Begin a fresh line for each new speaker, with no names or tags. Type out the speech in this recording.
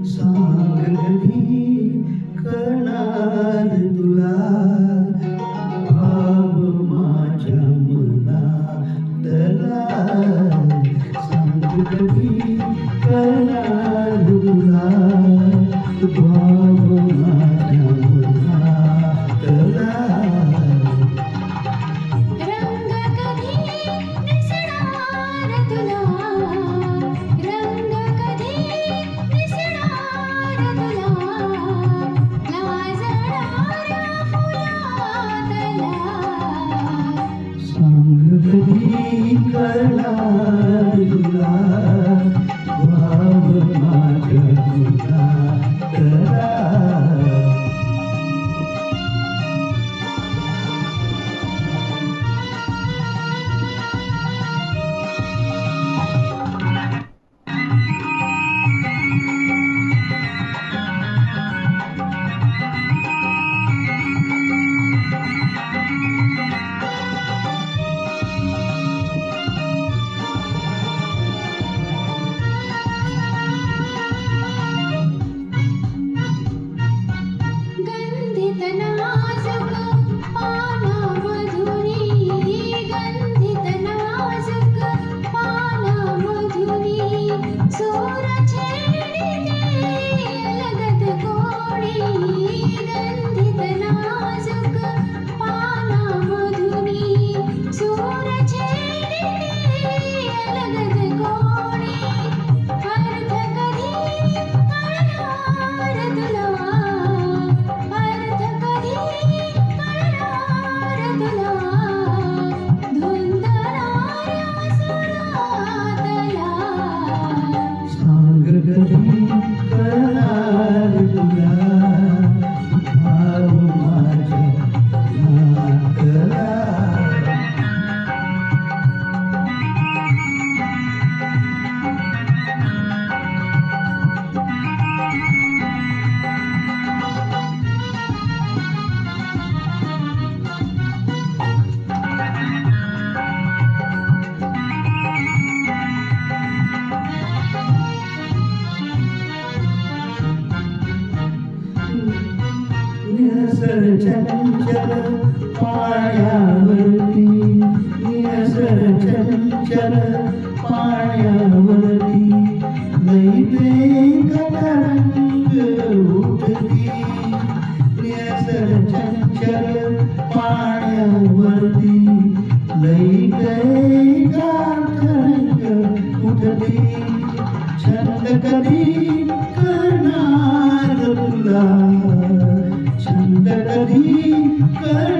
सांग कधी कळणार तुला भाव माझ्या मनातला सांग कधी कळणार तुला भाव माझ्या मनातला
रंग कधी दिसणार तुला रंग कधी दिसणार तुला लाजणाऱ्या फुलातला
सांग कधी कळणार तुला भाव माझ्या मनातला
गंधित नाजूक पानामधुनी गंधित नाजूक पानामधुनी सूर छेडिते अलगद कोणी गंधित नाजूक पानामधुनी सूर छेडिते अलगद कोणी अर्थ कधी कळणार तुला अर्थ कधी कळणार तुला धुंदणाऱ्या सुरातला
सांग कधी कळणार तुला भाव माझ्या मनातला निसर चंचल पाण्यावरती निसर चंचल पाण्यावरती लईते गगनरंग उठती निसर चंचल पाण्यावरती लईते गगनरंग उठती छंद कधी करणार तुला छंद कधी कर